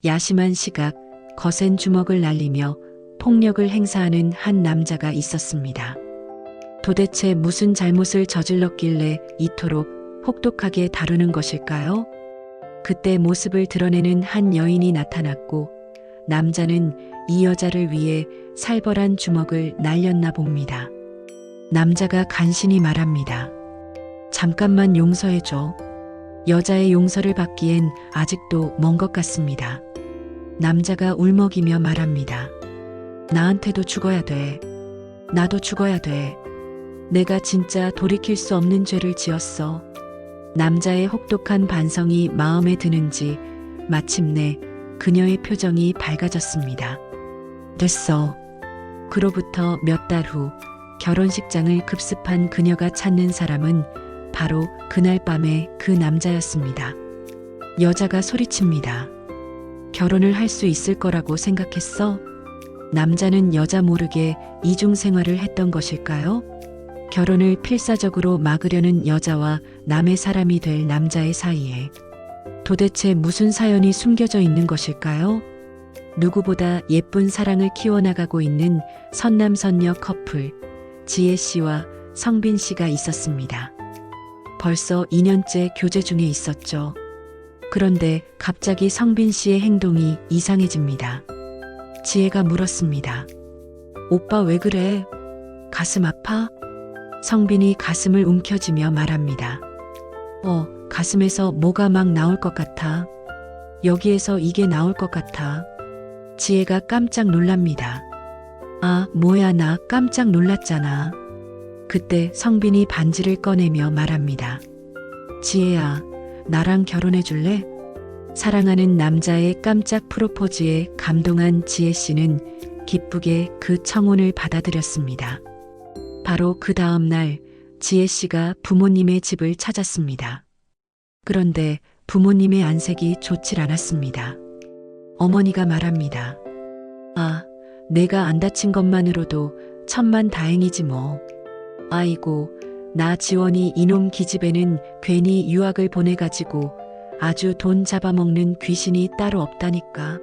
야심한 시각, 거센 주먹을 날리며 폭력을 행사하는 한 남자가 있었습니다. 도대체 무슨 잘못을 저질렀길래 이토록 혹독하게 다루는 것일까요? 그때 모습을 드러내는 한 여인이 나타났고 남자는 이 여자를 위해 살벌한 주먹을 날렸나 봅니다. 남자가 간신히 말합니다. 잠깐만 용서해줘. 여자의 용서를 받기엔 아직도 먼 것 같습니다. 남자가 울먹이며 말합니다. 나한테도 죽어야 돼. 나도 죽어야 돼. 내가 진짜 돌이킬 수 없는 죄를 지었어. 남자의 혹독한 반성이 마음에 드는지 마침내 그녀의 표정이 밝아졌습니다. 됐어. 그로부터 몇 달 후 결혼식장을 급습한 그녀가 찾는 사람은 바로 그날 밤의 그 남자였습니다. 여자가 소리칩니다. 결혼을 할 수 있을 거라고 생각했어? 남자는 여자 모르게 이중생활을 했던 것일까요? 결혼을 필사적으로 막으려는 여자와 남의 사람이 될 남자의 사이에 도대체 무슨 사연이 숨겨져 있는 것일까요? 누구보다 예쁜 사랑을 키워나가고 있는 선남선녀 커플 지혜 씨와 성빈 씨가 있었습니다. 벌써 2년째 교제 중에 있었죠. 그런데 갑자기 성빈 씨의 행동이 이상해집니다. 지혜가 물었습니다. 오빠 왜 그래? 가슴 아파? 성빈이 가슴을 움켜쥐며 말합니다. 가슴에서 뭐가 막 나올 것 같아. 여기에서 이게 나올 것 같아. 지혜가 깜짝 놀랍니다. 아, 뭐야, 나 깜짝 놀랐잖아. 그때 성빈이 반지를 꺼내며 말합니다. 지혜야, 나랑 결혼해 줄래? 사랑하는 남자의 깜짝 프로포즈에 감동한 지혜 씨는 기쁘게 그 청혼을 받아들였습니다. 바로 그 다음 날 지혜 씨가 부모님의 집을 찾았습니다. 그런데 부모님의 안색이 좋질 않았습니다. 어머니가 말합니다. 아, 내가 안 다친 것만으로도 천만 다행이지 뭐. 아이고, 나 지원이 이놈 기집애는 괜히 유학을 보내가지고 아주 돈 잡아먹는 귀신이 따로 없다니까.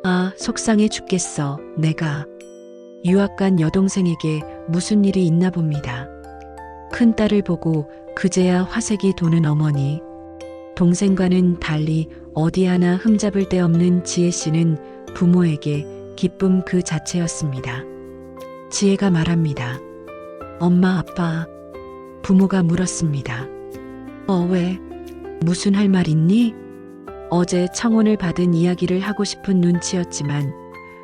아, 속상해 죽겠어, 내가. 유학 간 여동생에게 무슨 일이 있나 봅니다. 큰딸을 보고 그제야 화색이 도는 어머니. 동생과는 달리 어디 하나 흠잡을 데 없는 지혜 씨는 부모에게 기쁨 그 자체였습니다. 지혜가 말합니다. 엄마, 아빠. 부모가 물었습니다. 왜? 무슨 할 말 있니? 어제 청혼을 받은 이야기를 하고 싶은 눈치였지만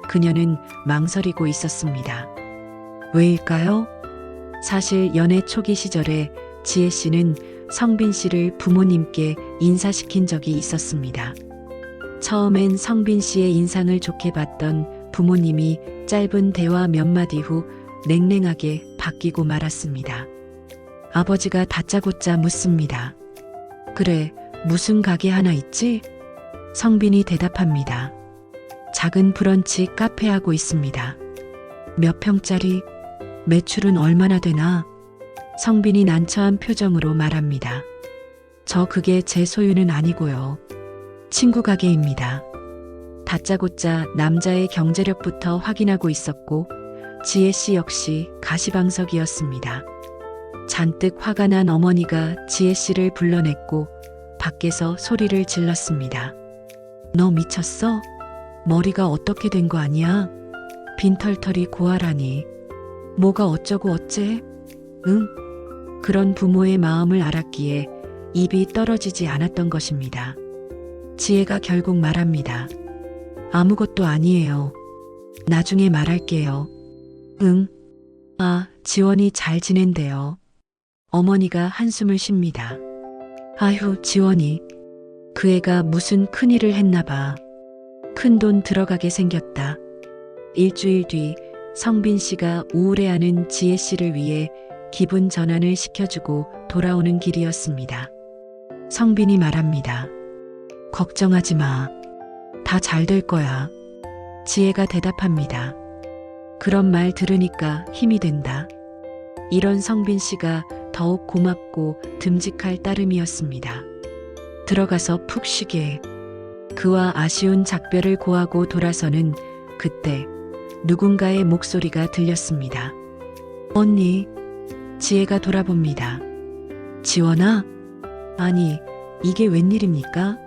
그녀는 망설이고 있었습니다. 왜일까요? 사실 연애 초기 시절에 지혜 씨는 성빈 씨를 부모님께 인사시킨 적이 있었습니다. 처음엔 성빈 씨의 인상을 좋게 봤던 부모님이 짧은 대화 몇 마디 후 냉랭하게 바뀌고 말았습니다. 아버지가 다짜고짜 묻습니다. 그래, 무슨 가게 하나 있지? 성빈이 대답합니다. 작은 브런치 카페 하고 있습니다. 몇 평짜리? 매출은 얼마나 되나? 성빈이 난처한 표정으로 말합니다. 그게 제 소유는 아니고요. 친구 가게입니다. 다짜고짜 남자의 경제력부터 확인하고 있었고 지혜 씨 역시 가시방석이었습니다. 잔뜩 화가 난 어머니가 지혜 씨를 불러냈고 밖에서 소리를 질렀습니다. 너 미쳤어? 머리가 어떻게 된 거 아니야? 빈털털이 고아라니. 뭐가 어쩌고 어째? 응? 그런 부모의 마음을 알았기에 입이 떨어지지 않았던 것입니다. 지혜가 결국 말합니다. 아무것도 아니에요. 나중에 말할게요. 응? 아, 지원이 잘 지낸대요. 어머니가 한숨을 쉽니다. 아휴, 지원이. 그 애가 무슨 큰일을 했나 봐. 큰돈 들어가게 생겼다. 일주일 뒤 성빈 씨가 우울해하는 지혜 씨를 위해 기분 전환을 시켜주고 돌아오는 길이었습니다. 성빈이 말합니다. 걱정하지 마. 다 잘 될 거야. 지혜가 대답합니다. 그런 말 들으니까 힘이 된다. 이런 성빈 씨가 더욱 고맙고 듬직할 따름이었습니다. 들어가서 푹 쉬게. 그와 아쉬운 작별을 고하고 돌아서는 그때 누군가의 목소리가 들렸습니다. 언니, 지혜가 돌아봅니다. 지원아? 아니, 이게 웬일입니까?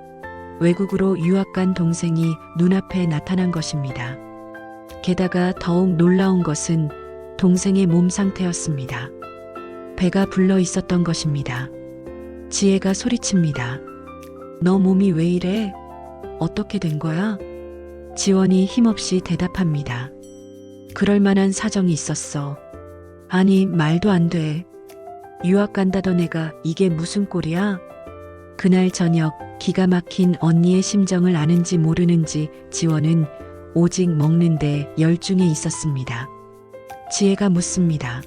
외국으로 유학 간 동생이 눈앞에 나타난 것입니다. 게다가 더욱 놀라운 것은 동생의 몸 상태였습니다. 배가 불러 있었던 것입니다. 지혜가 소리칩니다. 너 몸이 왜 이래? 어떻게 된 거야? 지원이 힘없이 대답합니다. 그럴 만한 사정이 있었어. 아니, 말도 안 돼. 유학 간다던 애가 이게 무슨 꼴이야? 그날 저녁 기가 막힌 언니의 심정을 아는지 모르는지 지원은 오직 먹는데 열중해 있었습니다. 지혜가 묻습니다.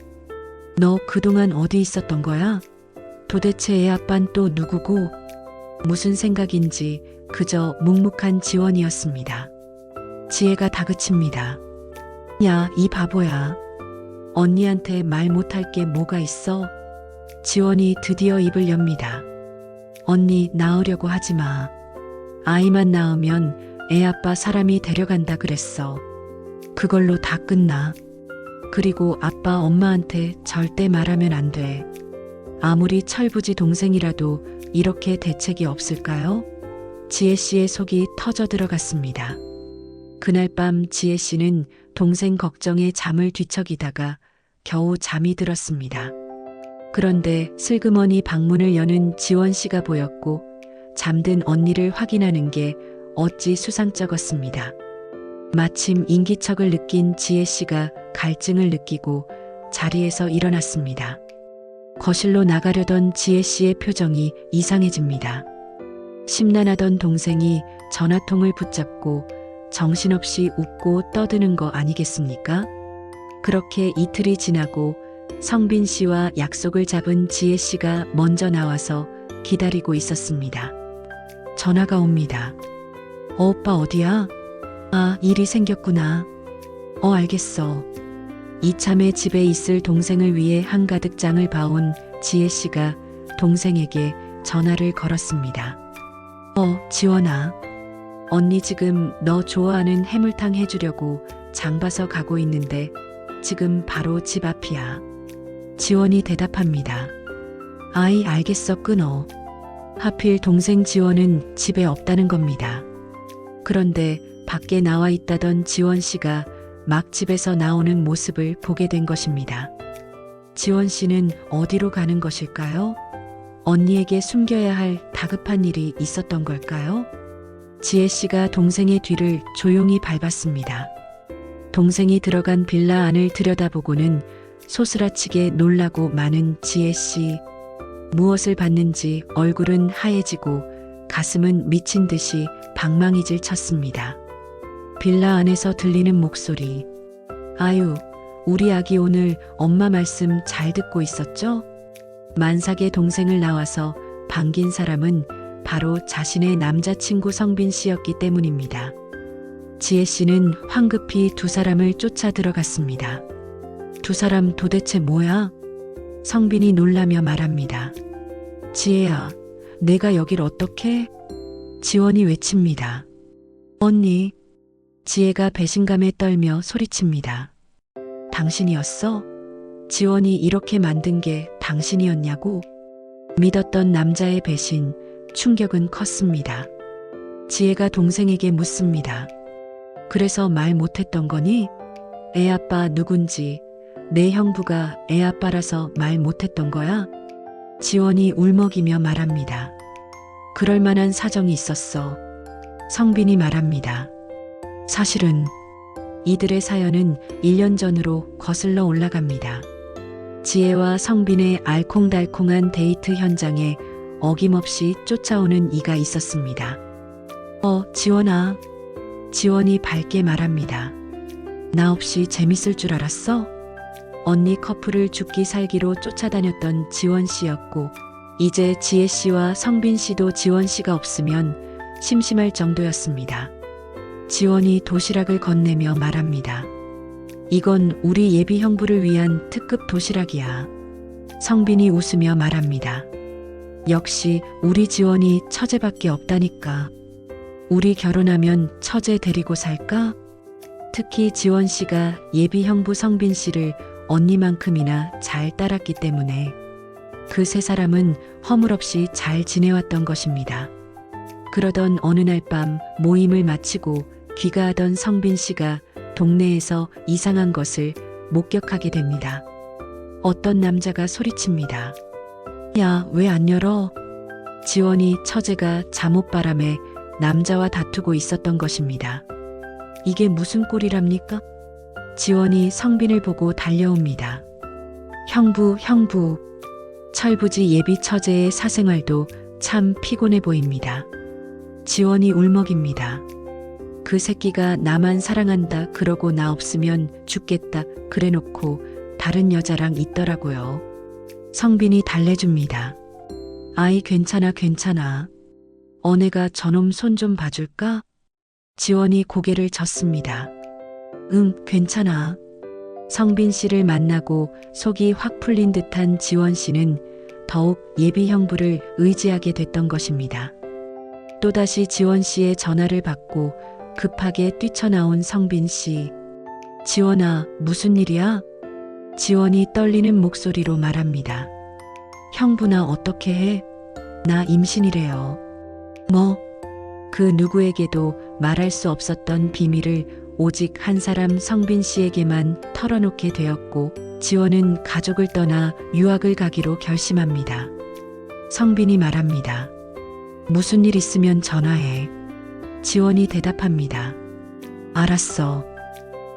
너 그동안 어디 있었던 거야? 도대체 애 아빤 또 누구고? 무슨 생각인지 그저 묵묵한 지원이었습니다. 지혜가 다그칩니다. 야, 이 바보야. 언니한테 말 못할 게 뭐가 있어? 지원이 드디어 입을 엽니다. 언니 낳으려고 하지 마. 아이만 낳으면 애 아빠 사람이 데려간다 그랬어. 그걸로 다 끝나. 그리고 아빠 엄마한테 절대 말하면 안 돼. 아무리 철부지 동생이라도 이렇게 대책이 없을까요? 지혜 씨의 속이 터져 들어갔습니다. 그날 밤 지혜 씨는 동생 걱정에 잠을 뒤척이다가 겨우 잠이 들었습니다. 그런데 슬그머니 방문을 여는 지원 씨가 보였고 잠든 언니를 확인하는 게 어찌 수상쩍었습니다. 마침 인기척을 느낀 지혜 씨가 갈증을 느끼고 자리에서 일어났습니다. 거실로 나가려던 지혜 씨의 표정이 이상해집니다. 심란하던 동생이 전화통을 붙잡고 정신없이 웃고 떠드는 거 아니겠습니까? 그렇게 이틀이 지나고 성빈 씨와 약속을 잡은 지혜 씨가 먼저 나와서 기다리고 있었습니다. 전화가 옵니다. 오빠 어디야? 아, 일이 생겼구나. 알겠어. 이참에 집에 있을 동생을 위해 한가득 장을 봐온 지혜 씨가 동생에게 전화를 걸었습니다. 지원아. 언니 지금 너 좋아하는 해물탕 해주려고 장 봐서 가고 있는데 지금 바로 집 앞이야. 지원이 대답합니다. 아이, 알겠어, 끊어. 하필 동생 지원은 집에 없다는 겁니다. 그런데 밖에 나와 있다던 지원 씨가 막 집에서 나오는 모습을 보게 된 것입니다. 지원 씨는 어디로 가는 것일까요? 언니에게 숨겨야 할 다급한 일이 있었던 걸까요? 지혜 씨가 동생의 뒤를 조용히 밟았습니다. 동생이 들어간 빌라 안을 들여다보고는 소스라치게 놀라고 마는 지혜 씨. 무엇을 봤는지 얼굴은 하얘지고 가슴은 미친 듯이 방망이질 쳤습니다. 빌라 안에서 들리는 목소리. 아유, 우리 아기 오늘 엄마 말씀 잘 듣고 있었죠? 만삭의 동생을 나와서 반긴 사람은 바로 자신의 남자친구 성빈 씨였기 때문입니다. 지혜 씨는 황급히 두 사람을 쫓아 들어갔습니다. 두 사람 도대체 뭐야? 성빈이 놀라며 말합니다. 지혜야, 내가 여길 어떻게? 지원이 외칩니다. 언니. 지혜가 배신감에 떨며 소리칩니다. 당신이었어? 지원이 이렇게 만든 게 당신이었냐고? 믿었던 남자의 배신, 충격은 컸습니다. 지혜가 동생에게 묻습니다. 그래서 말 못했던 거니? 애 아빠 누군지, 내 형부가 애 아빠라서 말 못했던 거야? 지원이 울먹이며 말합니다. 그럴 만한 사정이 있었어. 성빈이 말합니다. 사실은 이들의 사연은 1년 전으로 거슬러 올라갑니다. 지혜와 성빈의 알콩달콩한 데이트 현장에 어김없이 쫓아오는 이가 있었습니다. 지원아. 지원이 밝게 말합니다. 나 없이 재밌을 줄 알았어? 언니 커플을 죽기 살기로 쫓아다녔던 지원 씨였고 이제 지혜 씨와 성빈 씨도 지원 씨가 없으면 심심할 정도였습니다. 지원이 도시락을 건네며 말합니다. 이건 우리 예비 형부를 위한 특급 도시락이야. 성빈이 웃으며 말합니다. 역시 우리 지원이 처제밖에 없다니까. 우리 결혼하면 처제 데리고 살까? 특히 지원 씨가 예비 형부 성빈 씨를 언니만큼이나 잘 따랐기 때문에 그 세 사람은 허물없이 잘 지내왔던 것입니다. 그러던 어느 날 밤 모임을 마치고 귀가하던 성빈 씨가 동네에서 이상한 것을 목격하게 됩니다. 어떤 남자가 소리칩니다. 야, 왜 안 열어? 지원이 처제가 잠옷바람에 남자와 다투고 있었던 것입니다. 이게 무슨 꼴이랍니까? 지원이 성빈을 보고 달려옵니다. 형부. 철부지 예비 처제의 사생활도 참 피곤해 보입니다. 지원이 울먹입니다. 그 새끼가 나만 사랑한다 그러고 나 없으면 죽겠다 그래놓고 다른 여자랑 있더라고요. 성빈이 달래줍니다. 아이 괜찮아. 어네가 저놈 손 좀 봐줄까? 지원이 고개를 젓습니다. 응, 괜찮아. 성빈 씨를 만나고 속이 확 풀린 듯한 지원 씨는 더욱 예비 형부를 의지하게 됐던 것입니다. 또다시 지원 씨의 전화를 받고 급하게 뛰쳐나온 성빈 씨. 지원아, 무슨 일이야? 지원이 떨리는 목소리로 말합니다. 형부 나 어떻게 해? 나 임신이래요. 뭐? 그 누구에게도 말할 수 없었던 비밀을 오직 한 사람 성빈 씨에게만 털어놓게 되었고 지원은 가족을 떠나 유학을 가기로 결심합니다. 성빈이 말합니다. 무슨 일 있으면 전화해. 지원이 대답합니다. 알았어.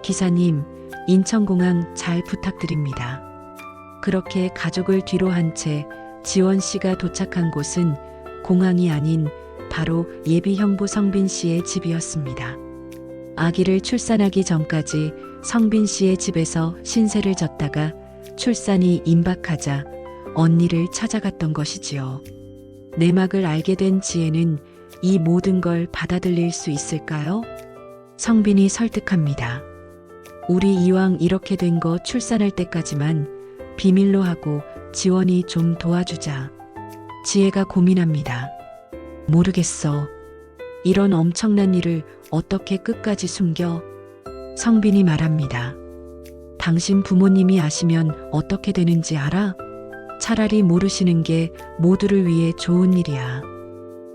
기사님, 인천공항 잘 부탁드립니다. 그렇게 가족을 뒤로 한 채 지원 씨가 도착한 곳은 공항이 아닌 바로 예비 형부 성빈 씨의 집이었습니다. 아기를 출산하기 전까지 성빈 씨의 집에서 신세를 졌다가 출산이 임박하자 언니를 찾아갔던 것이지요. 내막을 알게 된 지혜는 이 모든 걸 받아들일 수 있을까요? 성빈이 설득합니다. 우리 이왕 이렇게 된 거 출산할 때까지만 비밀로 하고 지원이 좀 도와주자. 지혜가 고민합니다. 모르겠어. 이런 엄청난 일을 어떻게 끝까지 숨겨? 성빈이 말합니다. 당신 부모님이 아시면 어떻게 되는지 알아? 차라리 모르시는 게 모두를 위해 좋은 일이야.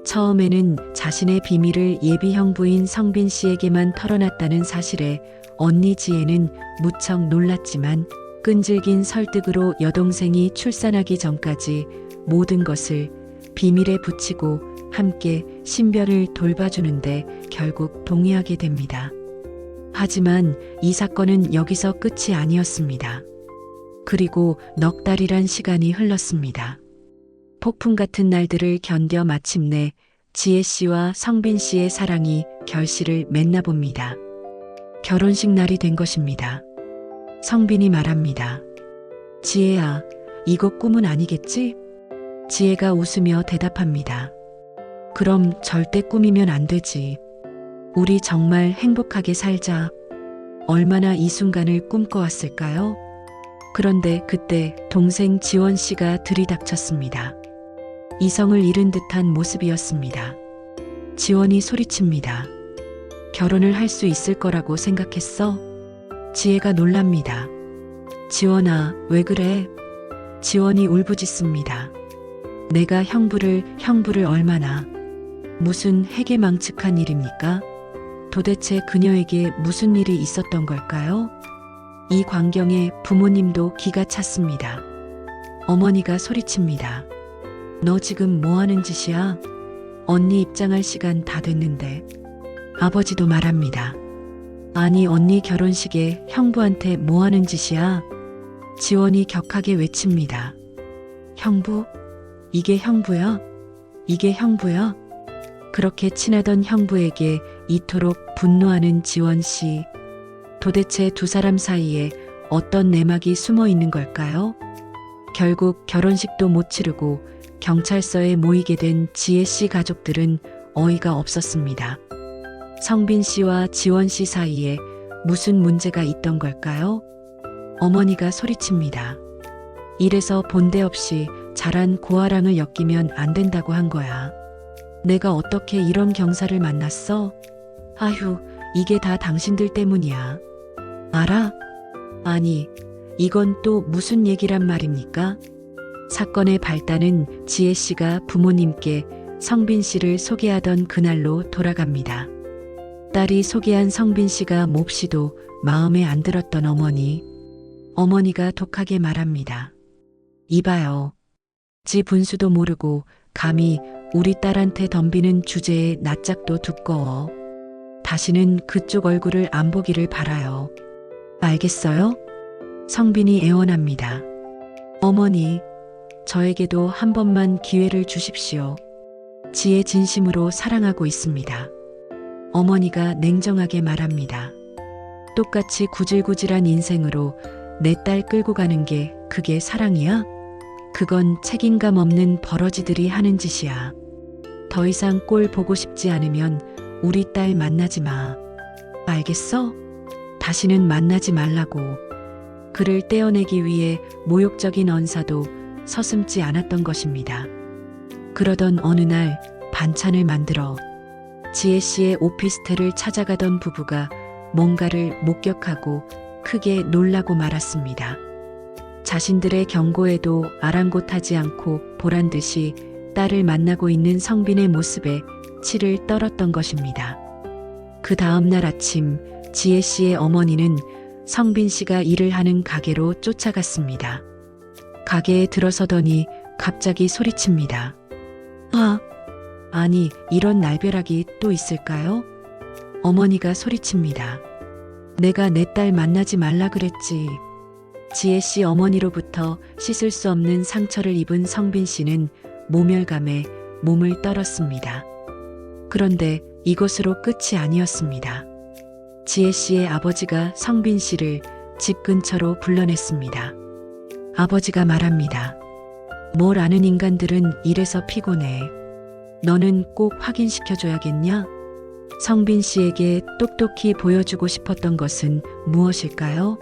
처음에는 자신의 비밀을 예비 형부인 성빈 씨에게만 털어놨다는 사실에 언니 지혜는 무척 놀랐지만 끈질긴 설득으로 여동생이 출산하기 전까지 모든 것을 비밀에 붙이고 함께 신별을 돌봐주는데 결국 동의하게 됩니다. 하지만 이 사건은 여기서 끝이 아니었습니다. 그리고 넉 달이란 시간이 흘렀습니다. 폭풍 같은 날들을 견뎌 마침내 지혜 씨와 성빈 씨의 사랑이 결실을 맺나 봅니다. 결혼식 날이 된 것입니다. 성빈이 말합니다. 지혜야, 이거 꿈은 아니겠지? 지혜가 웃으며 대답합니다. 그럼 절대 꿈이면 안 되지. 우리 정말 행복하게 살자. 얼마나 이 순간을 꿈꿔왔을까요? 그런데 그때 동생 지원 씨가 들이닥쳤습니다. 이성을 잃은 듯한 모습이었습니다. 지원이 소리칩니다. 결혼을 할 수 있을 거라고 생각했어? 지혜가 놀랍니다. 지원아, 왜 그래? 지원이 울부짖습니다. 내가 형부를 얼마나. 무슨 해괴망측한 일입니까? 도대체 그녀에게 무슨 일이 있었던 걸까요? 이 광경에 부모님도 기가 찼습니다. 어머니가 소리칩니다. 너 지금 뭐 하는 짓이야? 언니 입장할 시간 다 됐는데. 아버지도 말합니다. 아니, 언니 결혼식에 형부한테 뭐 하는 짓이야? 지원이 격하게 외칩니다. 형부? 이게 형부야? 이게 형부야? 그렇게 친하던 형부에게 이토록 분노하는 지원 씨. 도대체 두 사람 사이에 어떤 내막이 숨어 있는 걸까요? 결국 결혼식도 못 치르고 경찰서에 모이게 된 지혜 씨 가족들은 어이가 없었습니다. 성빈 씨와 지원 씨 사이에 무슨 문제가 있던 걸까요? 어머니가 소리칩니다. 이래서 본데 없이 자란 고아랑을 엮이면 안 된다고 한 거야. 내가 어떻게 이런 경사를 만났어? 아휴, 이게 다 당신들 때문이야. 알아? 아니, 이건 또 무슨 얘기란 말입니까? 사건의 발단은 지혜 씨가 부모님께 성빈 씨를 소개하던 그날로 돌아갑니다. 딸이 소개한 성빈 씨가 몹시도 마음에 안 들었던 어머니가 독하게 말합니다. 이봐요. 지 분수도 모르고 감히 우리 딸한테 덤비는 주제에 낯짝도 두꺼워. 다시는 그쪽 얼굴을 안 보기를 바라요. 알겠어요? 성빈이 애원합니다. 어머니, 저에게도 한 번만 기회를 주십시오. 지혜 진심으로 사랑하고 있습니다. 어머니가 냉정하게 말합니다. 똑같이 구질구질한 인생으로 내 딸 끌고 가는 게 그게 사랑이야? 그건 책임감 없는 버러지들이 하는 짓이야. 더 이상 꼴 보고 싶지 않으면 우리 딸 만나지 마. 알겠어? 다시는 만나지 말라고. 그를 떼어내기 위해 모욕적인 언사도 서슴지 않았던 것입니다. 그러던 어느 날 반찬을 만들어 지혜 씨의 오피스텔을 찾아가던 부부가 뭔가를 목격하고 크게 놀라고 말았습니다. 자신들의 경고에도 아랑곳하지 않고 보란 듯이 딸을 만나고 있는 성빈의 모습에 치를 떨었던 것입니다. 그 다음 날 아침 지혜 씨의 어머니는 성빈 씨가 일을 하는 가게로 쫓아갔습니다. 가게에 들어서더니 갑자기 소리칩니다. 아니, 이런 날벼락이 또 있을까요? 어머니가 소리칩니다. 내가 내 딸 만나지 말라 그랬지. 지혜 씨 어머니로부터 씻을 수 없는 상처를 입은 성빈 씨는 모멸감에 몸을 떨었습니다. 그런데 이것으로 끝이 아니었습니다. 지혜 씨의 아버지가 성빈 씨를 집 근처로 불러냈습니다. 아버지가 말합니다. 뭘 아는 인간들은 이래서 피곤해. 너는 꼭 확인시켜줘야겠냐? 성빈 씨에게 똑똑히 보여주고 싶었던 것은 무엇일까요?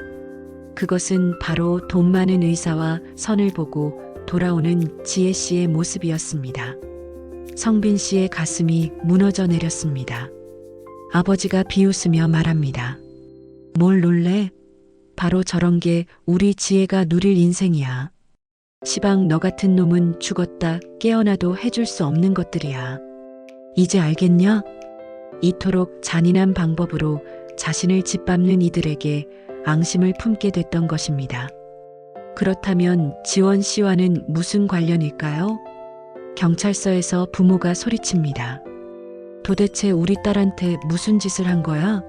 그것은 바로 돈 많은 의사와 선을 보고 돌아오는 지혜 씨의 모습이었습니다. 성빈 씨의 가슴이 무너져 내렸습니다. 아버지가 비웃으며 말합니다. 뭘 놀래? 바로 저런 게 우리 지혜가 누릴 인생이야. 시방 너 같은 놈은 죽었다 깨어나도 해줄 수 없는 것들이야. 이제 알겠냐? 이토록 잔인한 방법으로 자신을 짓밟는 이들에게 앙심을 품게 됐던 것입니다. 그렇다면 지원 씨와는 무슨 관련일까요? 경찰서에서 부모가 소리칩니다. 도대체 우리 딸한테 무슨 짓을 한 거야?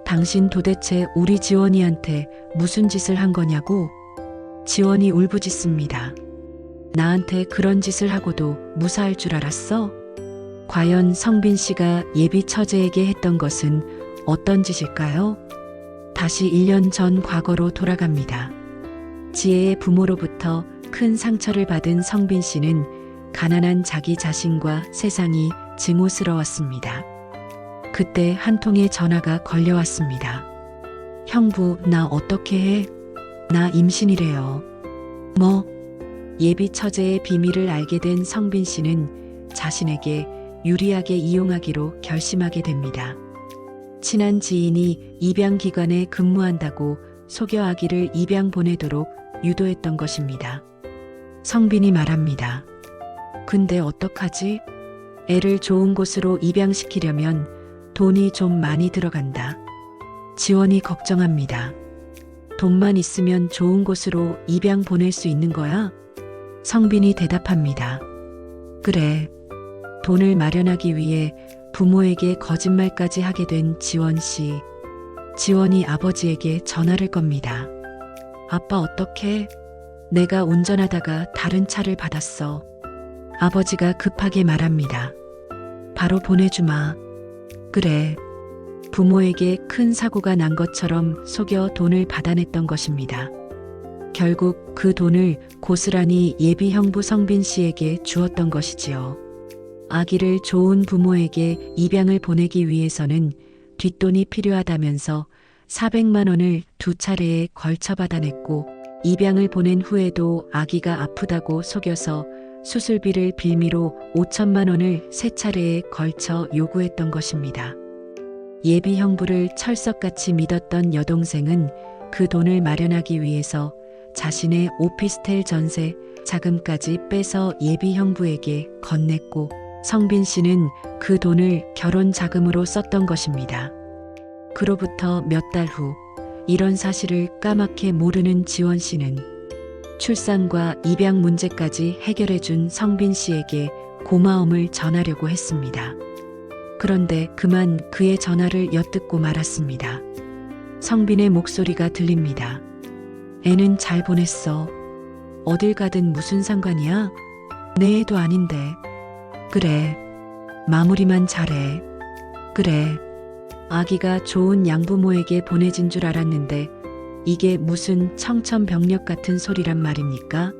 당신 도대체 우리 지원이한테 무슨 짓을 한 거냐고? 지원이 울부짖습니다. 나한테 그런 짓을 하고도 무사할 줄 알았어? 과연 성빈 씨가 예비 처제에게 했던 것은 어떤 짓일까요? 다시 1년 전 과거로 돌아갑니다. 지혜의 부모로부터 큰 상처를 받은 성빈 씨는 가난한 자기 자신과 세상이 증오스러웠습니다. 그때 한 통의 전화가 걸려왔습니다. 형부, 나 어떻게 해? 나 임신이래요. 뭐? 예비 처제의 비밀을 알게 된 성빈 씨는 자신에게 유리하게 이용하기로 결심하게 됩니다. 친한 지인이 입양기관에 근무한다고 속여 아기를 입양 보내도록 유도했던 것입니다. 성빈이 말합니다. 근데 어떡하지? 애를 좋은 곳으로 입양시키려면 돈이 좀 많이 들어간다. 지원이 걱정합니다. 돈만 있으면 좋은 곳으로 입양 보낼 수 있는 거야? 성빈이 대답합니다. 그래. 돈을 마련하기 위해 부모에게 거짓말까지 하게 된 지원 씨. 지원이 아버지에게 전화를 겁니다. 아빠 어떡해? 내가 운전하다가 다른 차를 받았어. 아버지가 급하게 말합니다. 바로 보내주마. 그래. 부모에게 큰 사고가 난 것처럼 속여 돈을 받아냈던 것입니다. 결국 그 돈을 고스란히 예비 형부 성빈 씨에게 주었던 것이지요. 아기를 좋은 부모에게 입양을 보내기 위해서는 뒷돈이 필요하다면서 400만 원을 2차례에 걸쳐 받아냈고 입양을 보낸 후에도 아기가 아프다고 속여서 수술비를 빌미로 5천만 원을 세 차례에 걸쳐 요구했던 것입니다. 예비 형부를 철석같이 믿었던 여동생은 그 돈을 마련하기 위해서 자신의 오피스텔 전세 자금까지 빼서 예비 형부에게 건넸고 성빈 씨는 그 돈을 결혼 자금으로 썼던 것입니다. 그로부터 몇 달 후 이런 사실을 까맣게 모르는 지원 씨는 출산과 입양 문제까지 해결해준 성빈 씨에게 고마움을 전하려고 했습니다. 그런데 그만 그의 전화를 엿듣고 말았습니다. 성빈의 목소리가 들립니다. 애는 잘 보냈어. 어딜 가든 무슨 상관이야? 내 애도 아닌데. 그래. 마무리만 잘해. 그래. 아기가 좋은 양부모에게 보내진 줄 알았는데 이게 무슨 청천벽력 같은 소리란 말입니까?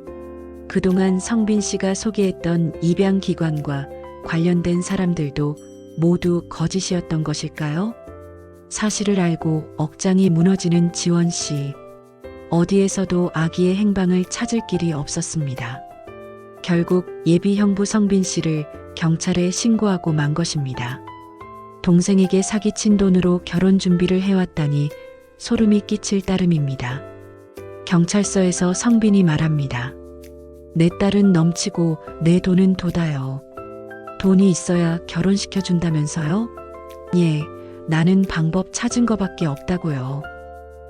그동안 성빈 씨가 소개했던 입양기관과 관련된 사람들도 모두 거짓이었던 것일까요? 사실을 알고 억장이 무너지는 지원 씨. 어디에서도 아기의 행방을 찾을 길이 없었습니다. 결국 예비 형부 성빈 씨를 경찰에 신고하고 만 것입니다. 동생에게 사기친 돈으로 결혼 준비를 해왔다니 소름이 끼칠 따름입니다. 경찰서에서 성빈이 말합니다. 내 딸은 넘치고 내 돈은 돋아요. 돈이 있어야 결혼시켜준다면서요? 예, 나는 방법 찾은 거밖에 없다고요.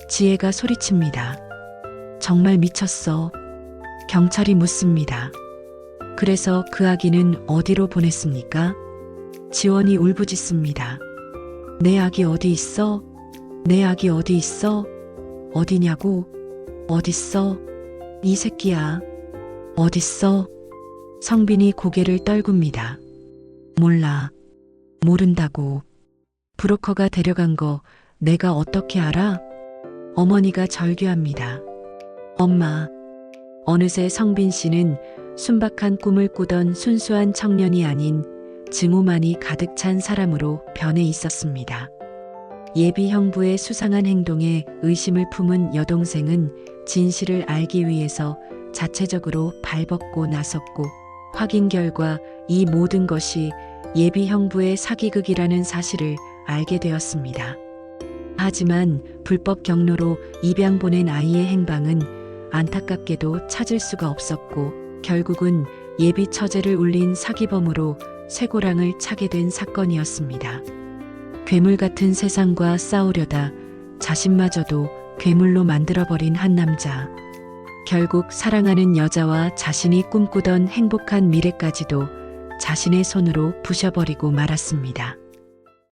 지혜가 소리칩니다. 정말 미쳤어. 경찰이 묻습니다. 그래서 그 아기는 어디로 보냈습니까? 지원이 울부짖습니다. 내 아기 어디 있어? 내 아기 어디 있어? 어디냐고? 어딨어? 이 새끼야. 어딨어? 성빈이 고개를 떨굽니다. 몰라. 모른다고. 브로커가 데려간 거 내가 어떻게 알아? 어머니가 절규합니다. 엄마. 어느새 성빈 씨는 순박한 꿈을 꾸던 순수한 청년이 아닌 증오만이 가득 찬 사람으로 변해 있었습니다. 예비 형부의 수상한 행동에 의심을 품은 여동생은 진실을 알기 위해서 자체적으로 발벗고 나섰고 확인 결과 이 모든 것이 예비 형부의 사기극이라는 사실을 알게 되었습니다. 하지만 불법 경로로 입양 보낸 아이의 행방은 안타깝게도 찾을 수가 없었고 결국은 예비 처제를 울린 사기범으로 쇠고랑을 차게 된 사건이었습니다. 괴물 같은 세상과 싸우려다 자신마저도 괴물로 만들어버린 한 남자. 결국 사랑하는 여자와 자신이 꿈꾸던 행복한 미래까지도 자신의 손으로 부셔버리고 말았습니다.